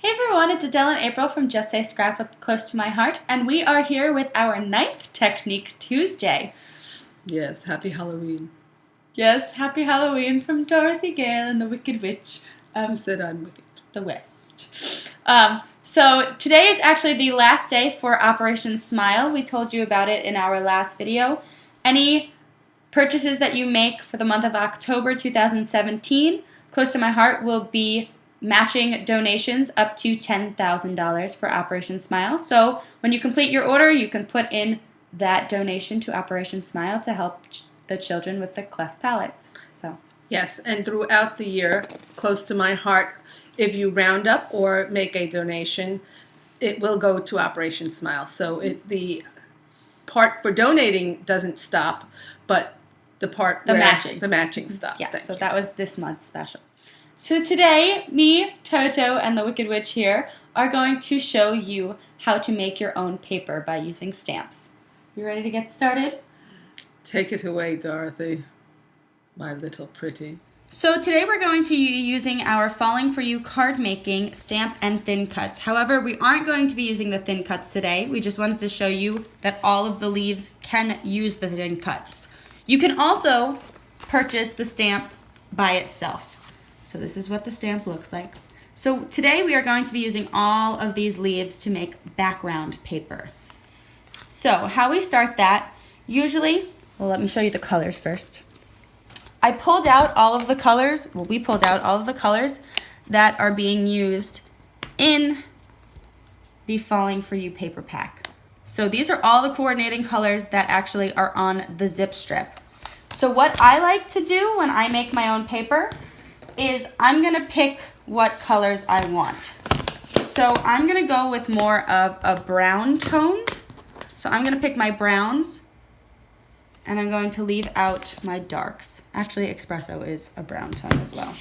Hey everyone, it's Adele and April from Just Say Scrap with Close to My Heart, and we are here with our 9th Technique Tuesday. Yes, happy Halloween. Yes, happy Halloween from Dorothy Gale and the Wicked Witch of Who said I'm wicked? the West. So today is actually the last day for Operation Smile. We told you about it in our last video. Any purchases that you make for the month of October 2017, Close to My Heart will be matching donations up to $10,000 for Operation Smile. So when you complete your order, you can put in that donation to Operation Smile to help the children with the cleft palates. So yes, and throughout the year, Close to My Heart, if you round up or make a donation, it will go to Operation Smile. So the part for donating doesn't stop, but the matching stops. Yes, so that was this month's special. So today, me, Toto, and the Wicked Witch here are going to show you how to make your own paper by using stamps. You ready to get started? Take it away, Dorothy, my little pretty. So today we're going to be using our Falling For You card making stamp and thin cuts. However, we aren't going to be using the thin cuts today. We just wanted to show you that all of the leaves can use the thin cuts. You can also purchase the stamp by itself. So this is what the stamp looks like. So today we are going to be using all of these leaves to make background paper. So how we start that, usually, well, let me show you the colors first. I pulled out all of the colors, we pulled out all of the colors that are being used in the Falling For You paper pack. So these are all the coordinating colors that actually are on the zip strip. So what I like to do when I make my own paper is I'm gonna pick what colors I want. So I'm gonna go with more of a brown tone. So I'm gonna pick my browns and I'm going to leave out my darks. Actually, espresso is a brown tone as well.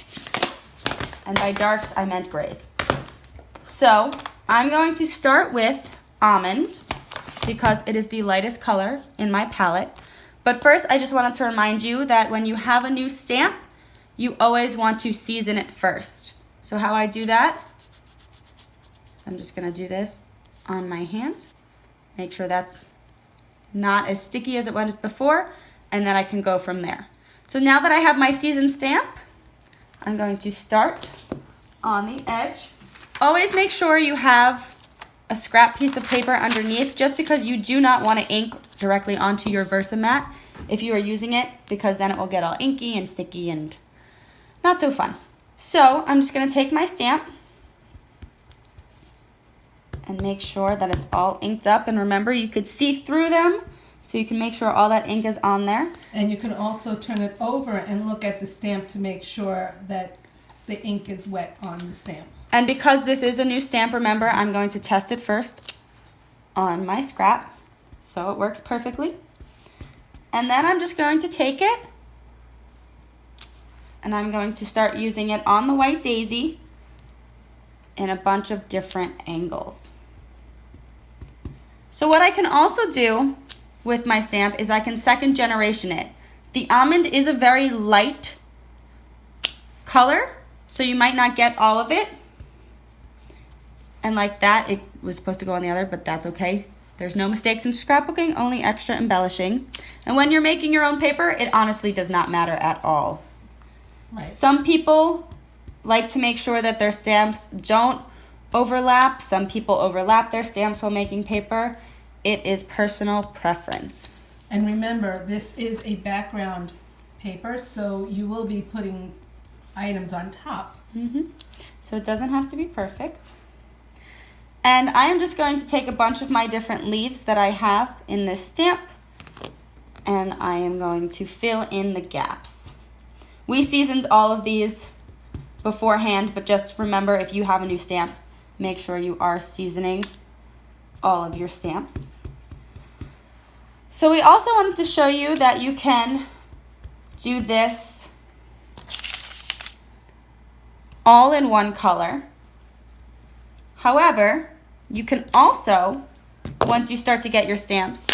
And by darks, I meant grays. So I'm going to start with almond because it is the lightest color in my palette. But first, I just wanted to remind you that when you have a new stamp, you always want to season it first. So how I do that, I'm just gonna do this on my hand. Make sure that's not as sticky as it was before, and then I can go from there. So now that I have my seasoned stamp, I'm going to start on the edge. Always make sure you have a scrap piece of paper underneath, just because you do not want to ink directly onto your Versamat if you are using it, because then it will get all inky and sticky and not so fun. So I'm just going to take my stamp and make sure that it's all inked up. And remember, you could see through them, so you can make sure all that ink is on there. And you can also turn it over and look at the stamp to make sure that the ink is wet on the stamp. And because this is a new stamp, remember, I'm going to test it first on my scrap, so it works perfectly. And then I'm just going to take it and I'm going to start using it on the white daisy in a bunch of different angles. So what I can also do with my stamp is I can second generation it. The almond is a very light color, so you might not get all of it. And like that, it was supposed to go on the other, but that's okay. There's no mistakes in scrapbooking, only extra embellishing. And when you're making your own paper, it honestly does not matter at all. Right. Some people like to make sure that their stamps don't overlap. Some people overlap their stamps while making paper. It is personal preference. And remember, this is a background paper, so you will be putting items on top. So it doesn't have to be perfect. And I am just going to take a bunch of my different leaves that I have in this stamp, and I am going to fill in the gaps. We seasoned all of these beforehand, but just remember, if you have a new stamp, make sure you are seasoning all of your stamps. So we also wanted to show you that you can do this all in one color. However, you can also, once you start to get your stamps,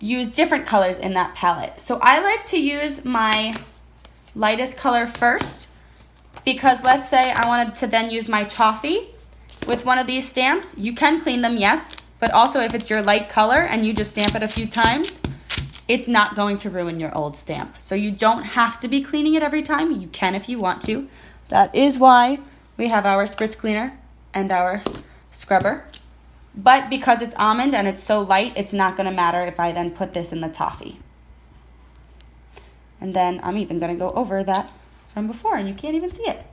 use different colors in that palette. So I like to use my lightest color first, because let's say I wanted to then use my toffee with one of these stamps, you can clean them, yes, but also if it's your light color and you just stamp it a few times, it's not going to ruin your old stamp. So you don't have to be cleaning it every time. You can if you want to. That is why we have our spritz cleaner and our scrubber. But because it's almond and it's so light, it's not going to matter if I then put this in the toffee. And then I'm even going to go over that from before and you can't even see it.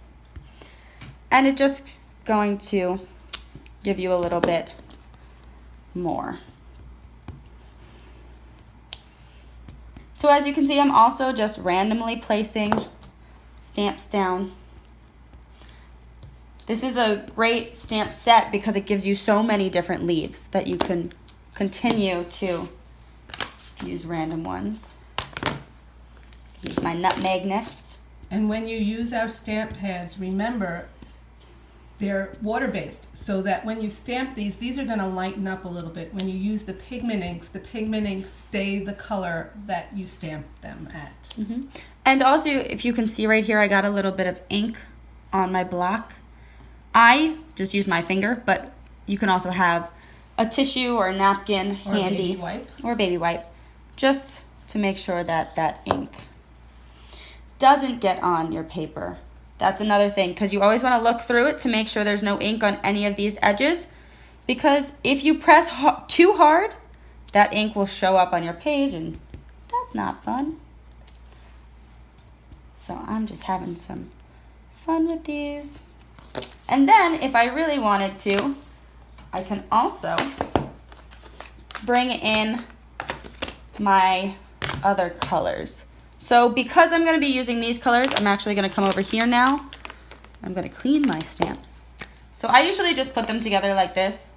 And it just going to give you a little bit more. So as you can see, I'm also just randomly placing stamps down. This is a great stamp set because it gives you so many different leaves that you can continue to use random ones. Use my nutmeg next. And when you use our stamp pads, remember they're water-based, so that when you stamp these are going to lighten up a little bit. When you use the pigment inks stay the color that you stamped them at. Mm-hmm. And also, if you can see right here, I got a little bit of ink on my block. I just use my finger, but you can also have a tissue or a napkin or handy. A baby wipe. Or a baby wipe, just to make sure that that ink doesn't get on your paper. That's another thing, because you always want to look through it to make sure there's no ink on any of these edges, because if you press too hard, that ink will show up on your page and that's not fun. So I'm just having some fun with these. And then if I really wanted to, I can also bring in my other colors. So because I'm going to be using these colors, I'm actually going to come over here now. I'm going to clean my stamps. So I usually just put them together like this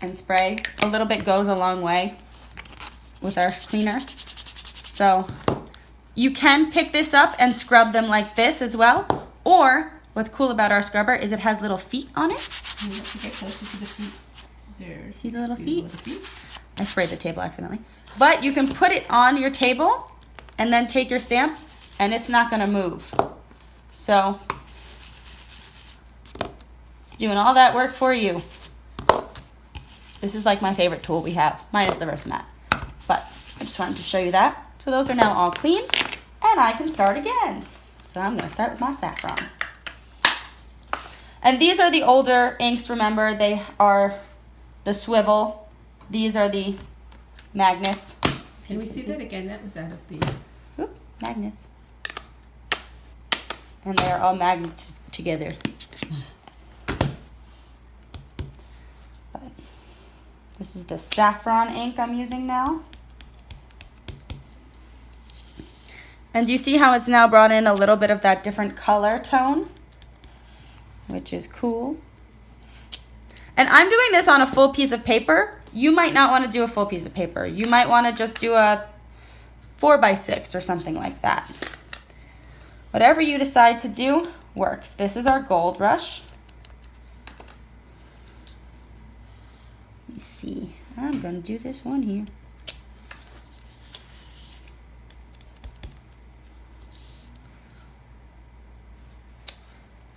and spray. A little bit goes a long way with our cleaner. So you can pick this up and scrub them like this as well. Or what's cool about our scrubber is it has little feet on it. You have to get closer to the feet. There. See the little feet? I sprayed the table accidentally. But you can put it on your table and then take your stamp and it's not going to move. So it's doing all that work for you. This is like my favorite tool we have, minus the Versamat. But I just wanted to show you that. So those are now all clean and I can start again. So I'm going to start with my saffron. And these are the older inks, remember, they are the swivel. These are the magnets. Can we see that again? That was out of the... Oop, magnets. And they are all magnets together. But this is the saffron ink I'm using now. And do you see how it's now brought in a little bit of that different color tone? Which is cool. And I'm doing this on a full piece of paper. You might not want to do a full piece of paper. You might want to just do a 4x6 or something like that. Whatever you decide to do works. This is our Gold Rush. Let me see. I'm going to do this one here.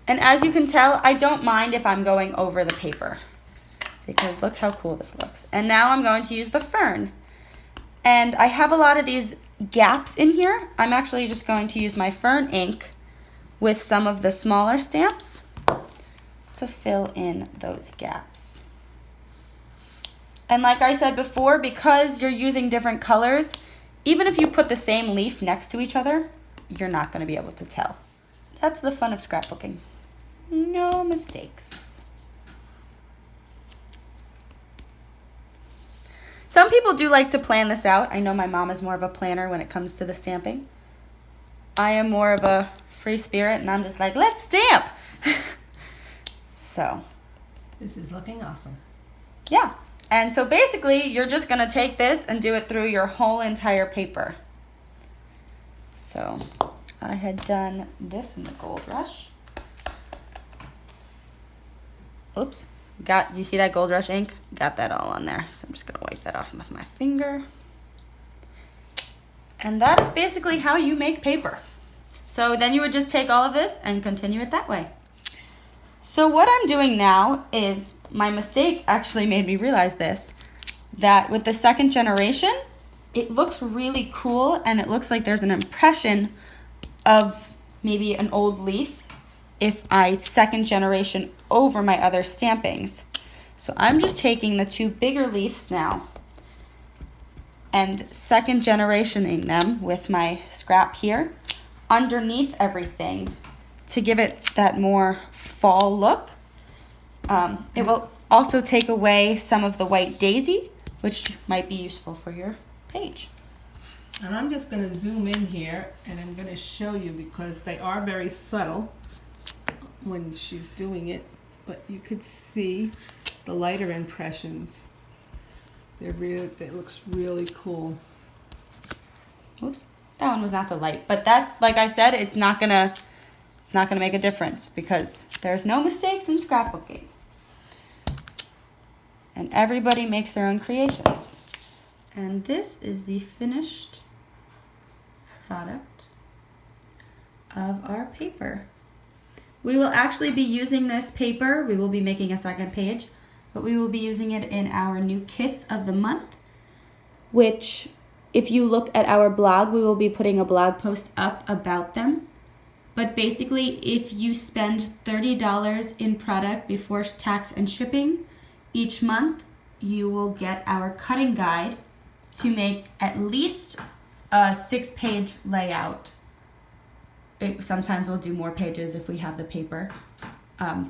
And as you can tell, I don't mind if I'm going over the paper because look how cool this looks. And now I'm going to use the fern. And I have a lot of these gaps in here. I'm actually just going to use my fern ink with some of the smaller stamps to fill in those gaps. And like I said before, because you're using different colors, even if you put the same leaf next to each other, you're not going to be able to tell. That's the fun of scrapbooking. No mistakes. Some people do like to plan this out. I know my mom is more of a planner when it comes to the stamping. I am more of a free spirit and I'm just like, let's stamp. So. This is looking awesome. Yeah. And so basically you're just going to take this and do it through your whole entire paper. So I had done this in the Gold Rush. Oops. Do you see that Gold Rush ink? Got that all on there. So I'm just going to wipe that off with my finger. And that is basically how you make paper. So then you would just take all of this and continue it that way. So what I'm doing now is, my mistake actually made me realize this, that with the second generation, it looks really cool and it looks like there's an impression of maybe an old leaf if I second generation over my other stampings. So I'm just taking the two bigger leaves now and second generationing them with my scrap here underneath everything to give it that more fall look. It will also take away some of the white daisy, which might be useful for your page. And I'm just going to zoom in here and I'm going to show you because they are very subtle when she's doing it, but you could see the lighter impressions. It looks really cool. Oops, that one was not so light, but that's, like I said, it's not gonna make a difference because there's no mistakes in scrapbooking. And everybody makes their own creations. And this is the finished product of our paper. We will actually be using this paper. We will be making a second page, but we will be using it in our new kits of the month, which if you look at our blog, we will be putting a blog post up about them. But basically, if you spend $30 in product before tax and shipping each month, you will get our cutting guide to make at least a 6-page layout. Sometimes we'll do more pages if we have the paper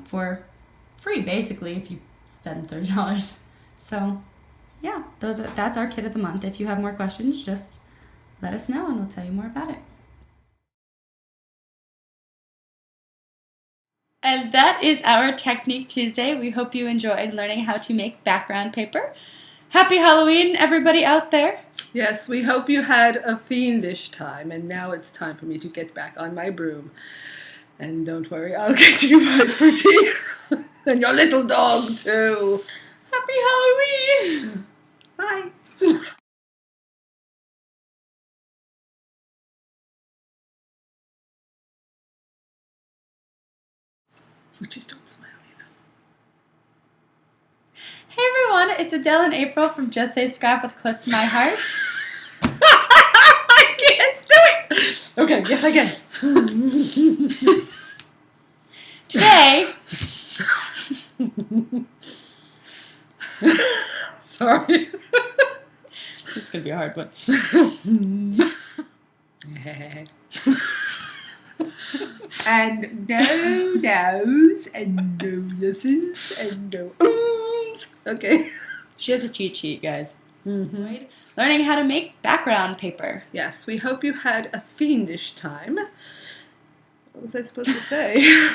for free, basically, if you spend $30. So yeah, that's our kit of the month. If you have more questions, just let us know and we'll tell you more about it. And that is our Technique Tuesday. We hope you enjoyed learning how to make background paper. Happy Halloween, everybody out there. Yes, we hope you had a fiendish time, and now it's time for me to get back on my broom. And don't worry, I'll get you my pretty and your little dog too. Happy Halloween! Bye. Just don't smile, you know. Hey everyone, it's Adele and April from Just Say Scrap with Close to My Heart. I can't do it! Okay, yes I can. Today, sorry. it's gonna be a hard one. And no no's, and no yeses, and no oohs. Okay. She has a cheat sheet, guys. Learning how to make background paper. Yes, we hope you had a fiendish time. What was I supposed to say?